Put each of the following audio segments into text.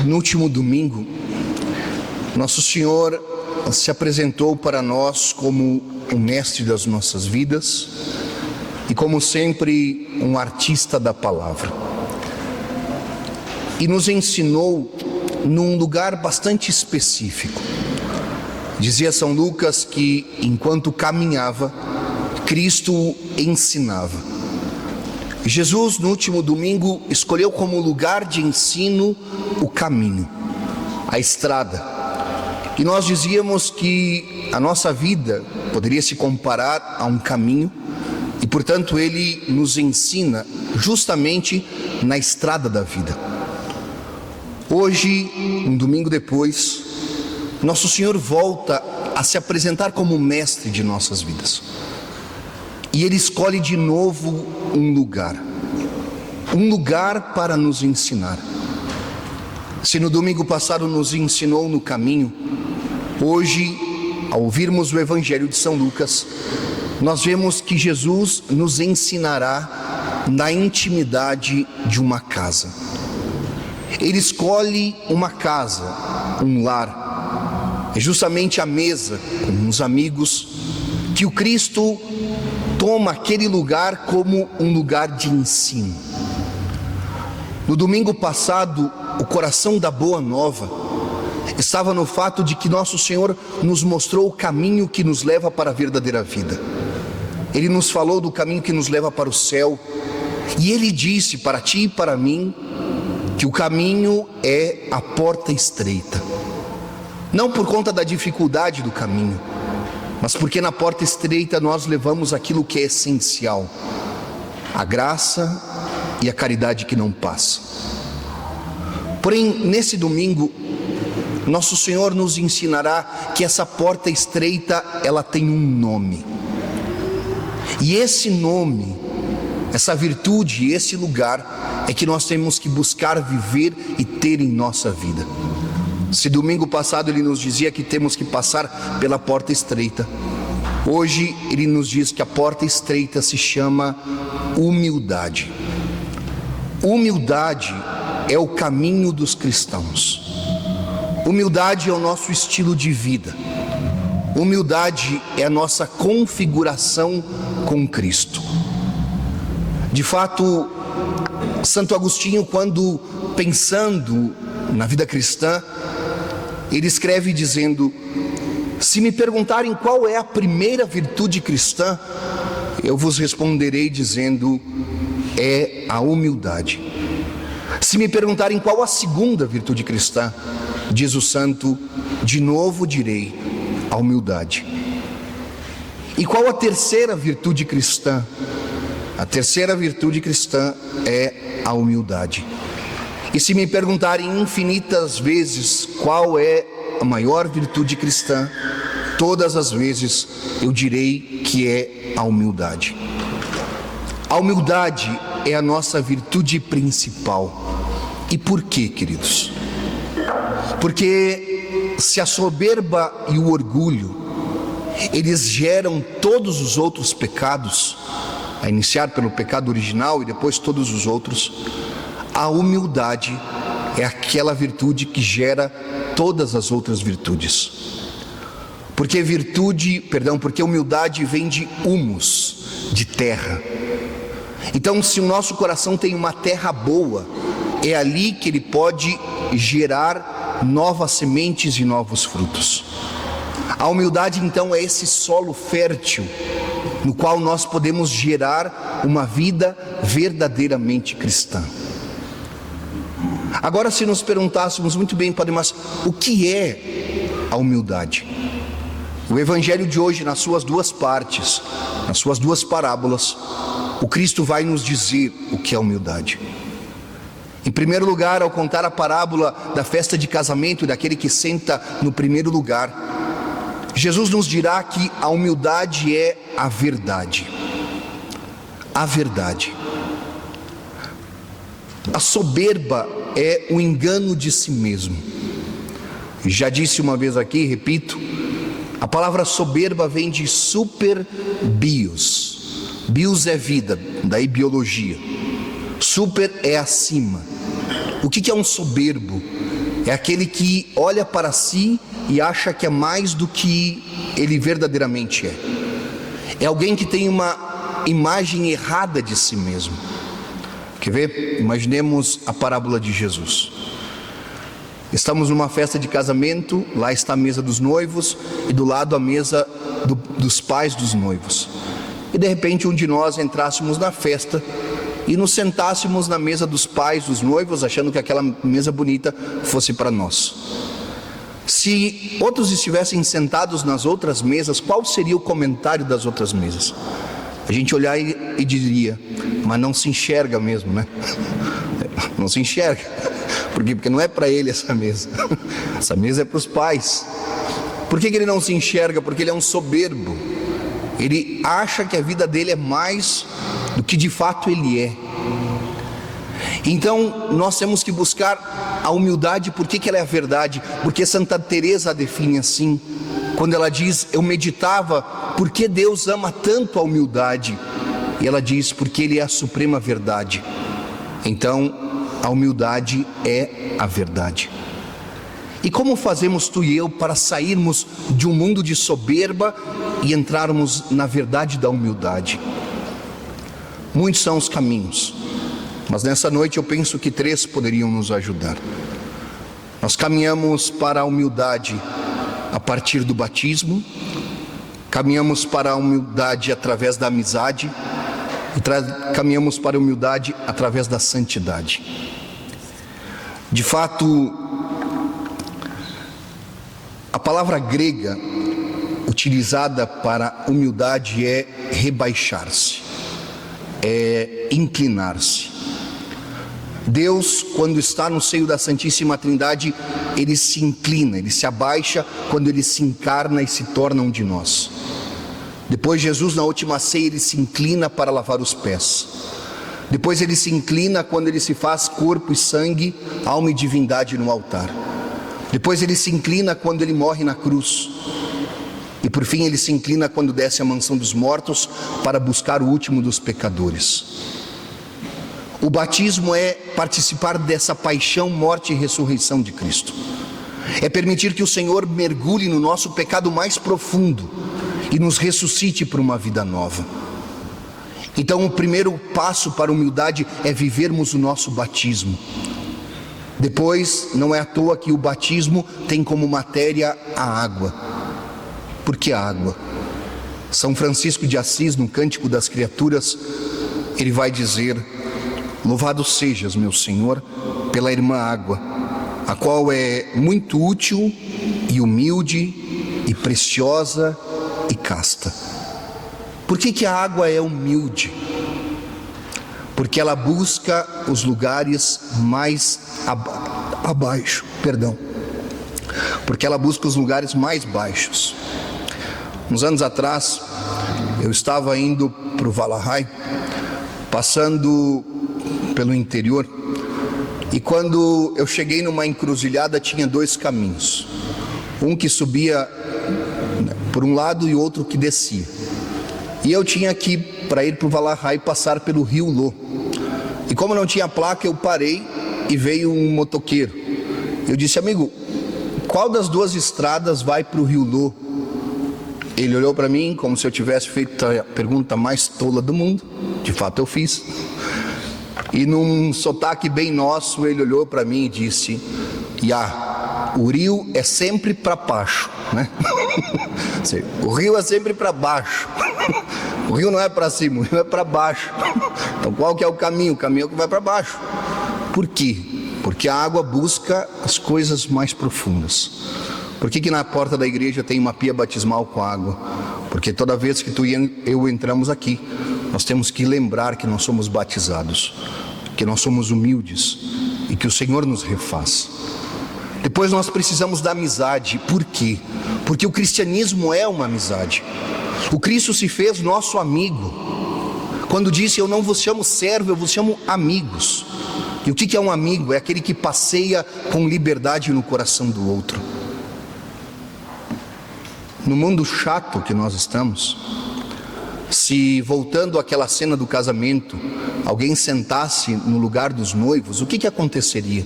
No último domingo, Nosso Senhor se apresentou para nós como o mestre das nossas vidas e, como sempre, um artista da palavra. E nos ensinou num lugar bastante específico. Dizia São Lucas que, enquanto caminhava, Cristo ensinava. Jesus, no último domingo, escolheu como lugar de ensino o caminho, a estrada. E nós dizíamos que a nossa vida poderia se comparar a um caminho e, portanto, Ele nos ensina justamente na estrada da vida. Hoje, um domingo depois, Nosso Senhor volta a se apresentar como mestre de nossas vidas. E Ele escolhe de novo um lugar para nos ensinar. Se no domingo passado nos ensinou no caminho, hoje, ao ouvirmos o Evangelho de São Lucas, nós vemos que Jesus nos ensinará na intimidade de uma casa. Ele escolhe uma casa, um lar. É justamente a mesa com os amigos que o Cristo toma aquele lugar como um lugar de ensino. No domingo passado, o coração da Boa Nova estava no fato de que Nosso Senhor nos mostrou o caminho que nos leva para a verdadeira vida. Ele nos falou do caminho que nos leva para o céu, e Ele disse para ti e para mim que o caminho é a porta estreita. Não por conta da dificuldade do caminho, mas porque na porta estreita nós levamos aquilo que é essencial: a graça e a caridade que não passa. Porém, nesse domingo, Nosso Senhor nos ensinará que essa porta estreita, ela tem um nome. E esse nome, essa virtude, esse lugar é que nós temos que buscar viver e ter em nossa vida. Se domingo passado Ele nos dizia que temos que passar pela porta estreita, hoje Ele nos diz que a porta estreita se chama humildade. Humildade é o caminho dos cristãos. Humildade é o nosso estilo de vida. Humildade é a nossa configuração com Cristo. De fato, Santo Agostinho, quando pensando na vida cristã, ele escreve dizendo: se me perguntarem qual é a primeira virtude cristã, eu vos responderei dizendo: é a humildade. Se me perguntarem qual a segunda virtude cristã, diz o santo, de novo direi: a humildade. E qual a terceira virtude cristã? A terceira virtude cristã é a humildade. E se me perguntarem infinitas vezes qual é a maior virtude cristã, todas as vezes eu direi que é a humildade. A humildade é a nossa virtude principal. E por quê, queridos? Porque se a soberba e o orgulho, eles geram todos os outros pecados, a iniciar pelo pecado original e depois todos os outros, a humildade é aquela virtude que gera todas as outras virtudes. Porque humildade vem de humus, de terra. Então, se o nosso coração tem uma terra boa, é ali que ele pode gerar novas sementes e novos frutos. A humildade, então, é esse solo fértil no qual nós podemos gerar uma vida verdadeiramente cristã. Agora, se nos perguntássemos, muito bem, Padre, mas o que é a humildade? O Evangelho de hoje, nas suas duas partes, nas suas duas parábolas, o Cristo vai nos dizer o que é a humildade. Em primeiro lugar, ao contar a parábola da festa de casamento e daquele que senta no primeiro lugar, Jesus nos dirá que a humildade é a verdade. A verdade. A soberba é o engano de si mesmo. Já disse uma vez aqui, repito, a palavra soberba vem de super bios. Bios é vida, daí biologia. Super é acima. O que é um soberbo? É aquele que olha para si e acha que é mais do que ele verdadeiramente é. É alguém que tem uma imagem errada de si mesmo. Quer ver? Imaginemos a parábola de Jesus. Estamos numa festa de casamento, lá está a mesa dos noivos e do lado a mesa dos pais dos noivos. E de repente um de nós entrássemos na festa e nos sentássemos na mesa dos pais dos noivos, achando que aquela mesa bonita fosse para nós. Se outros estivessem sentados nas outras mesas, qual seria o comentário das outras mesas? A gente olhar e diria: mas não se enxerga mesmo, né? Não se enxerga. Por quê? Porque não é para ele essa mesa. Essa mesa é para os pais. Por que ele não se enxerga? Porque ele é um soberbo. Ele acha que a vida dele é mais do que de fato ele é. Então nós temos que buscar a humildade. Por que ela é a verdade? Porque Santa Teresa a define assim, quando ela diz: eu meditava por que Deus ama tanto a humildade, e ela diz: porque Ele é a suprema verdade. Então a humildade é a verdade. E como fazemos tu e eu para sairmos de um mundo de soberba e entrarmos na verdade da humildade? Muitos são os caminhos, mas nessa noite eu penso que 3 poderiam nos ajudar. Nós caminhamos para a humildade a partir do batismo, caminhamos para a humildade através da amizade e caminhamos para a humildade através da santidade. De fato, a palavra grega utilizada para humildade é rebaixar-se, é inclinar-se. Deus, quando está no seio da Santíssima Trindade, Ele se inclina, Ele se abaixa quando Ele se encarna e se torna um de nós. Depois Jesus, na última ceia, Ele se inclina para lavar os pés. Depois Ele se inclina quando Ele se faz corpo e sangue, alma e divindade no altar. Depois Ele se inclina quando Ele morre na cruz. E por fim Ele se inclina quando desce à mansão dos mortos para buscar o último dos pecadores. O batismo é participar dessa paixão, morte e ressurreição de Cristo. É permitir que o Senhor mergulhe no nosso pecado mais profundo e nos ressuscite para uma vida nova. Então o primeiro passo para a humildade é vivermos o nosso batismo. Depois, não é à toa que o batismo tem como matéria a água. Por que a água? São Francisco de Assis, no Cântico das Criaturas, ele vai dizer: louvado sejas, meu Senhor, pela irmã água, a qual é muito útil e humilde e preciosa e casta. Por que a água é humilde? Porque ela busca os lugares mais abaixo, porque ela busca os lugares mais baixos. Uns anos atrás, eu estava indo para o Valahai, passando pelo interior, e quando eu cheguei numa encruzilhada, tinha 2 caminhos, um que subia por um lado e outro que descia, e eu tinha que, para ir para o Valahai, passar pelo rio Lô. E como não tinha placa, eu parei e veio um motoqueiro. Eu disse: amigo, qual das 2 estradas vai para o rio Lô? Ele olhou para mim como se eu tivesse feito a pergunta mais tola do mundo. De fato eu fiz. E num sotaque bem nosso, ele olhou para mim e disse: o rio é sempre para baixo, né? O rio é sempre para baixo. O rio não é para cima, o rio é para baixo. Então qual que é o caminho? O caminho é o que vai para baixo. Por quê? Porque a água busca as coisas mais profundas. Por que na porta da igreja tem uma pia batismal com água? Porque toda vez que tu e eu entramos aqui, nós temos que lembrar que nós somos batizados, que nós somos humildes e que o Senhor nos refaz. Depois nós precisamos da amizade. Por quê? Porque o cristianismo é uma amizade. O Cristo se fez nosso amigo quando disse: eu não vos chamo servo, eu vos chamo amigos. E o que é um amigo? É aquele que passeia com liberdade no coração do outro. No mundo chato que nós estamos, Se, voltando àquela cena do casamento, alguém sentasse no lugar dos noivos, o que aconteceria?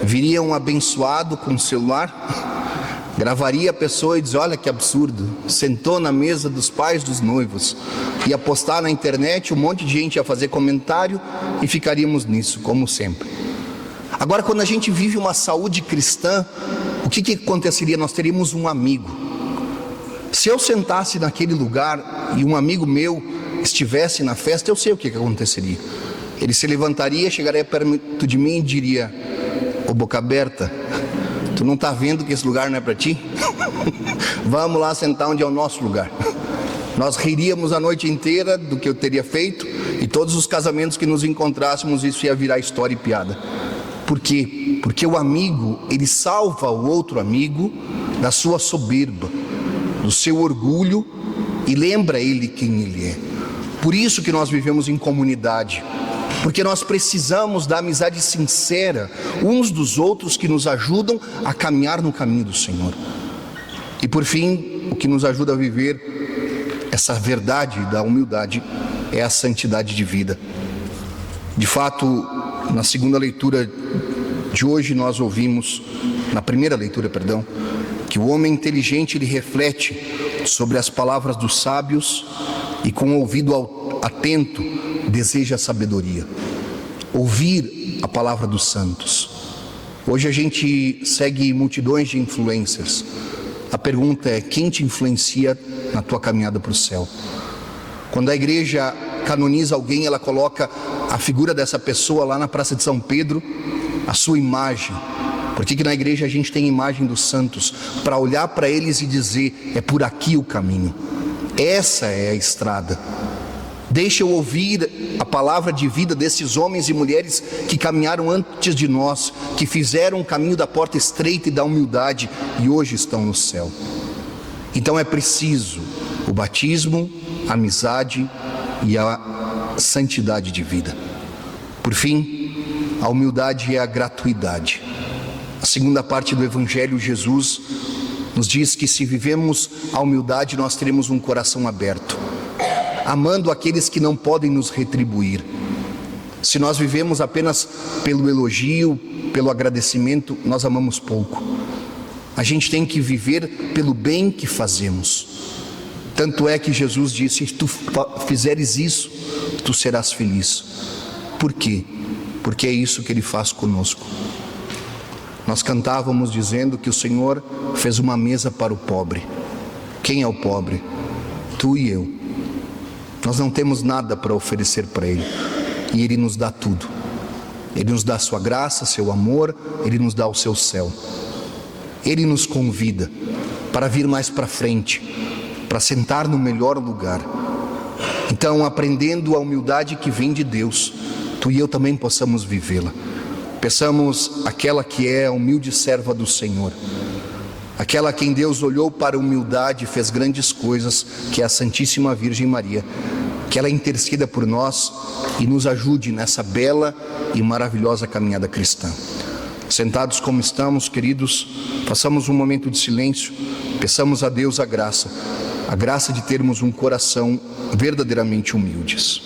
Viria um abençoado com o celular, gravaria a pessoa e dizia: olha que absurdo, sentou na mesa dos pais dos noivos, ia postar na internet, um monte de gente ia fazer comentário e ficaríamos nisso, como sempre. Agora, quando a gente vive uma saúde cristã, o que aconteceria? Nós teríamos um amigo. Se eu sentasse naquele lugar e um amigo meu estivesse na festa, eu sei o que aconteceria. Ele se levantaria, chegaria perto de mim e diria: ô boca aberta, tu não está vendo que esse lugar não é para ti? Vamos lá sentar onde é o nosso lugar. Nós riríamos a noite inteira do que eu teria feito, e todos os casamentos que nos encontrássemos, isso ia virar história e piada. Por quê? Porque o amigo, ele salva o outro amigo da sua soberba, do seu orgulho, e lembra ele quem ele é. Por isso que nós vivemos em comunidade, porque nós precisamos da amizade sincera uns dos outros, que nos ajudam a caminhar no caminho do Senhor. E por fim, o que nos ajuda a viver essa verdade da humildade é a santidade de vida. De fato, na segunda leitura de hoje nós ouvimos, na primeira leitura, perdão, que o homem inteligente, ele reflete sobre as palavras dos sábios e com o ouvido atento deseja a sabedoria. Ouvir a palavra dos santos. Hoje a gente segue multidões de influencers. A pergunta é: quem te influencia na tua caminhada para o céu? Quando a igreja canoniza alguém, ela coloca a figura dessa pessoa lá na Praça de São Pedro, a sua imagem. Por que na igreja a gente tem a imagem dos santos? Para olhar para eles e dizer: é por aqui o caminho, essa é a estrada. Deixa eu ouvir a palavra de vida desses homens e mulheres que caminharam antes de nós, que fizeram o caminho da porta estreita e da humildade, e hoje estão no céu. Então é preciso o batismo, a amizade e a santidade de vida. Por fim, a humildade é a gratuidade. A segunda parte do Evangelho, Jesus nos diz que se vivemos a humildade, nós teremos um coração aberto, amando aqueles que não podem nos retribuir. Se nós vivemos apenas pelo elogio, pelo agradecimento, nós amamos pouco. A gente tem que viver pelo bem que fazemos. Tanto é que Jesus disse: se tu fizeres isso, tu serás feliz. Por quê? Porque é isso que Ele faz conosco. Nós cantávamos dizendo que o Senhor fez uma mesa para o pobre. Quem é o pobre? Tu e eu. Nós não temos nada para oferecer para Ele, e Ele nos dá tudo. Ele nos dá a sua graça, seu amor, Ele nos dá o seu céu. Ele nos convida para vir mais para frente, para sentar no melhor lugar. Então, aprendendo a humildade que vem de Deus, tu e eu também possamos vivê-la. Peçamos aquela que é a humilde serva do Senhor, aquela a quem Deus olhou para a humildade e fez grandes coisas, que é a Santíssima Virgem Maria, que ela interceda por nós e nos ajude nessa bela e maravilhosa caminhada cristã. Sentados como estamos, queridos, façamos um momento de silêncio, peçamos a Deus a graça de termos um coração verdadeiramente humildes.